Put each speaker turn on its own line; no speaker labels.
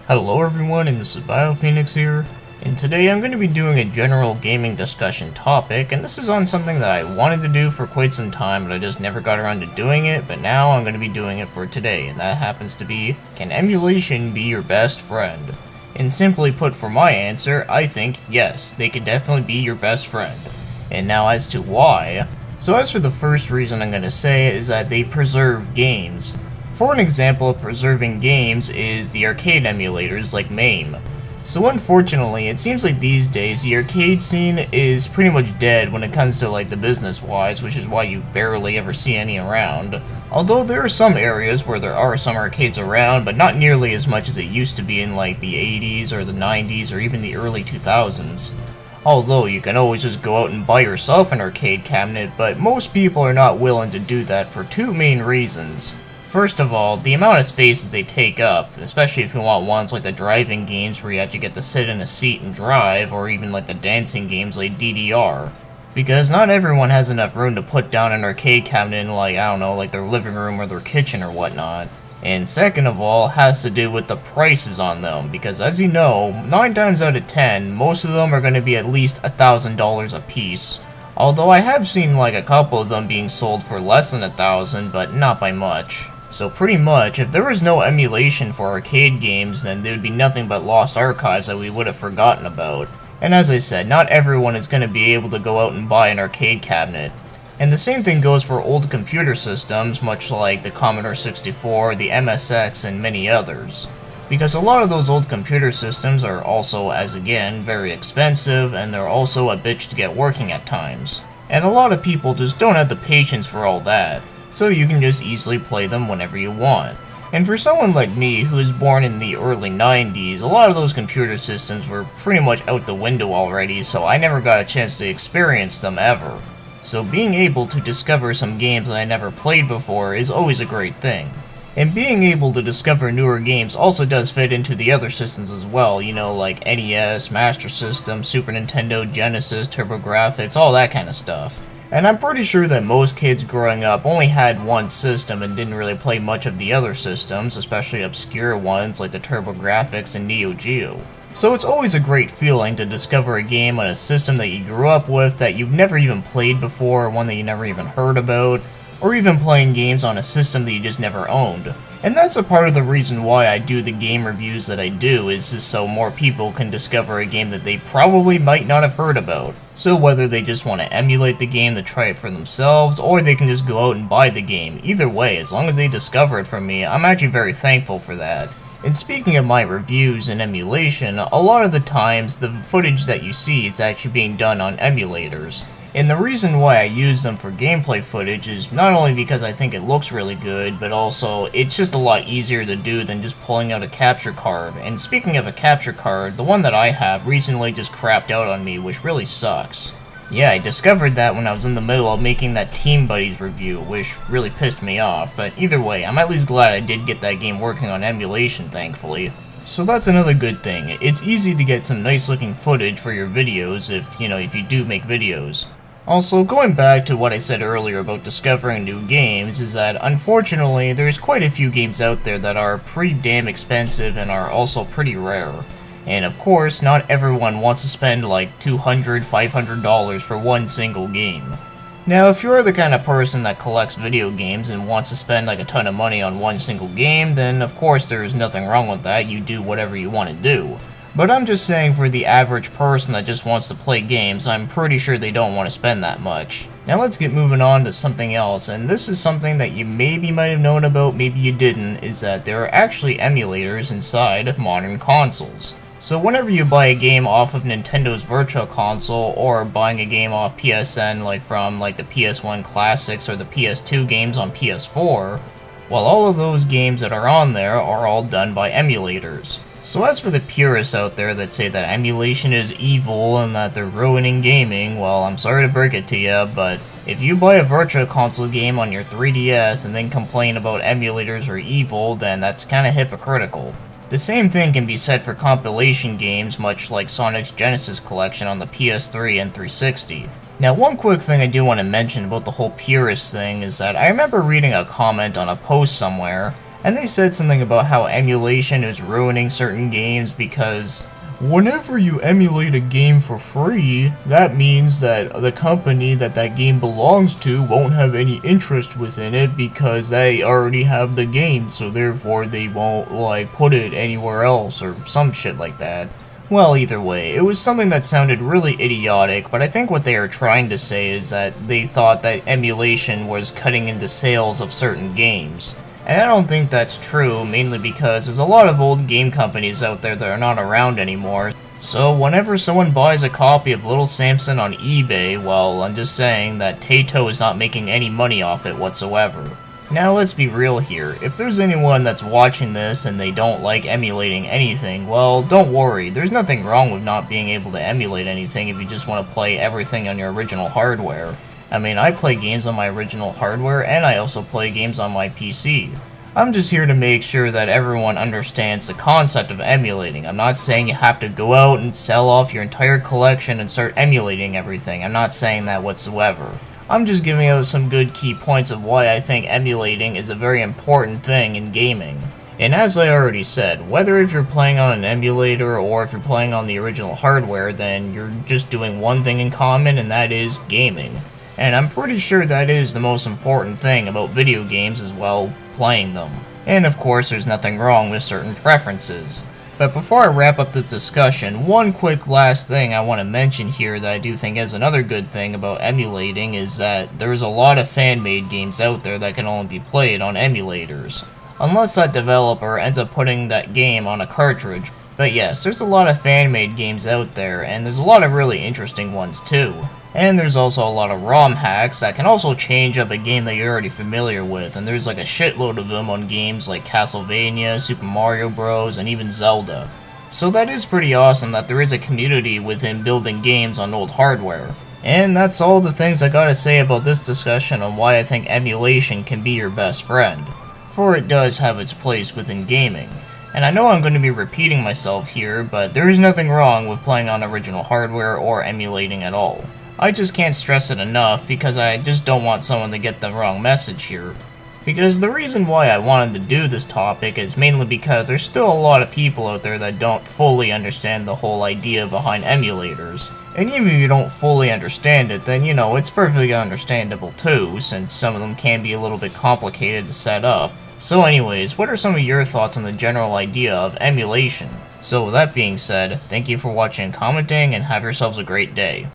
Hello everyone, and this is BioPhoenix here, and today I'm going to be doing a general gaming discussion topic, and this is on something that I wanted to do for quite some time, but I just never got around to doing it, but now I'm going to be doing it for today, and that happens to be, can emulation be your best friend? And simply put, for my answer, I think yes, they can definitely be your best friend. And now as to why, so as for the first reason I'm going to say is that they preserve games. For an example of preserving games is the arcade emulators like MAME. So unfortunately, it seems like these days the arcade scene is pretty much dead when it comes to like the business wise, which is why you barely ever see any around. Although there are some areas where there are some arcades around, but not nearly as much as it used to be in like the 80s or the 90s or even the early 2000s. Although you can always just go out and buy yourself an arcade cabinet, but most people are not willing to do that for two main reasons. First of all, the amount of space that they take up, especially if you want ones like the driving games where you actually get to sit in a seat and drive, or even like the dancing games like DDR. Because not everyone has enough room to put down an arcade cabinet in like, I don't know, like their living room or their kitchen or whatnot. And second of all, has to do with the prices on them, because as you know, 9 times out of 10, most of them are going to be at least $1,000 a piece. Although I have seen like a couple of them being sold for less than $1,000, but not by much. So pretty much, if there was no emulation for arcade games, then there would be nothing but lost archives that we would have forgotten about. And as I said, not everyone is going to be able to go out and buy an arcade cabinet. And the same thing goes for old computer systems, much like the Commodore 64, the MSX, and many others. Because a lot of those old computer systems are also, as again, very expensive, and they're also a bitch to get working at times. And a lot of people just don't have the patience for all that. So you can just easily play them whenever you want. And for someone like me, who was born in the early 90s, a lot of those computer systems were pretty much out the window already, so I never got a chance to experience them ever. So being able to discover some games that I never played before is always a great thing. And being able to discover newer games also does fit into the other systems as well, you know, like NES, Master System, Super Nintendo, Genesis, TurboGrafx, all that kind of stuff. And I'm pretty sure that most kids growing up only had one system and didn't really play much of the other systems, especially obscure ones like the TurboGrafx and Neo Geo. So it's always a great feeling to discover a game on a system that you grew up with that you've never even played before, or one that you never even heard about, or even playing games on a system that you just never owned. And that's a part of the reason why I do the game reviews that I do, is just so more people can discover a game that they probably might not have heard about. So whether they just want to emulate the game to try it for themselves, or they can just go out and buy the game, either way, as long as they discover it from me, I'm actually very thankful for that. And speaking of my reviews and emulation, a lot of the times the footage that you see is actually being done on emulators. And the reason why I use them for gameplay footage is not only because I think it looks really good, but also it's just a lot easier to do than just pulling out a capture card. And speaking of a capture card, the one that I have recently just crapped out on me, which really sucks. Yeah, I discovered that when I was in the middle of making that Team Buddies review, which really pissed me off, but either way, I'm at least glad I did get that game working on emulation, thankfully. So that's another good thing. It's easy to get some nice looking footage for your videos if you do make videos. Also, going back to what I said earlier about discovering new games, is that unfortunately there's quite a few games out there that are pretty damn expensive and are also pretty rare. And of course, not everyone wants to spend like $200, $500 for one single game. Now, if you're the kind of person that collects video games and wants to spend like a ton of money on one single game, then of course there's nothing wrong with that, you do whatever you want to do. But I'm just saying, for the average person that just wants to play games, I'm pretty sure they don't want to spend that much. Now let's get moving on to something else, and this is something that you maybe might have known about, maybe you didn't, is that there are actually emulators inside modern consoles. So whenever you buy a game off of Nintendo's Virtual Console, or buying a game off PSN like from like the PS1 Classics or the PS2 games on PS4, well, all of those games that are on there are all done by emulators. So as for the purists out there that say that emulation is evil and that they're ruining gaming, well, I'm sorry to break it to you, but if you buy a Virtual Console game on your 3DS and then complain about emulators are evil, then that's kinda hypocritical. The same thing can be said for compilation games, much like Sonic's Genesis collection on the PS3 and 360. Now, one quick thing I do want to mention about the whole purist thing is that I remember reading a comment on a post somewhere And they said something about how emulation is ruining certain games because whenever you emulate a game for free, that means that the company that that game belongs to won't have any interest within it because they already have the game, so therefore they won't, like, put it anywhere else or some shit like that. Well, either way, it was something that sounded really idiotic, but I think what they are trying to say is that they thought that emulation was cutting into sales of certain games. And I don't think that's true, mainly because there's a lot of old game companies out there that are not around anymore. So whenever someone buys a copy of Little Samson on eBay, well, I'm just saying that Taito is not making any money off it whatsoever. Now let's be real here, if there's anyone that's watching this and they don't like emulating anything, well, don't worry, there's nothing wrong with not being able to emulate anything if you just want to play everything on your original hardware. I mean, I play games on my original hardware and I also play games on my PC. I'm just here to make sure that everyone understands the concept of emulating. I'm not saying you have to go out and sell off your entire collection and start emulating everything. I'm not saying that whatsoever. I'm just giving out some good key points of why I think emulating is a very important thing in gaming. And as I already said, whether if you're playing on an emulator or if you're playing on the original hardware, then you're just doing one thing in common, and that is gaming. And I'm pretty sure that is the most important thing about video games as well, playing them. And of course there's nothing wrong with certain preferences. But before I wrap up the discussion, one quick last thing I want to mention here that I do think is another good thing about emulating is that there's a lot of fan-made games out there that can only be played on emulators. Unless that developer ends up putting that game on a cartridge. But yes, there's a lot of fan-made games out there, and there's a lot of really interesting ones too. And there's also a lot of ROM hacks that can also change up a game that you're already familiar with, and there's like a shitload of them on games like Castlevania, Super Mario Bros, and even Zelda. So that is pretty awesome that there is a community within building games on old hardware. And that's all the things I gotta say about this discussion on why I think emulation can be your best friend. For it does have its place within gaming. And I know I'm going to be repeating myself here, but there is nothing wrong with playing on original hardware or emulating at all. I just can't stress it enough because I just don't want someone to get the wrong message here. Because the reason why I wanted to do this topic is mainly because there's still a lot of people out there that don't fully understand the whole idea behind emulators. And even if you don't fully understand it, then you know, it's perfectly understandable too, since some of them can be a little bit complicated to set up. So anyways, what are some of your thoughts on the general idea of emulation? So with that being said, thank you for watching and commenting, and have yourselves a great day.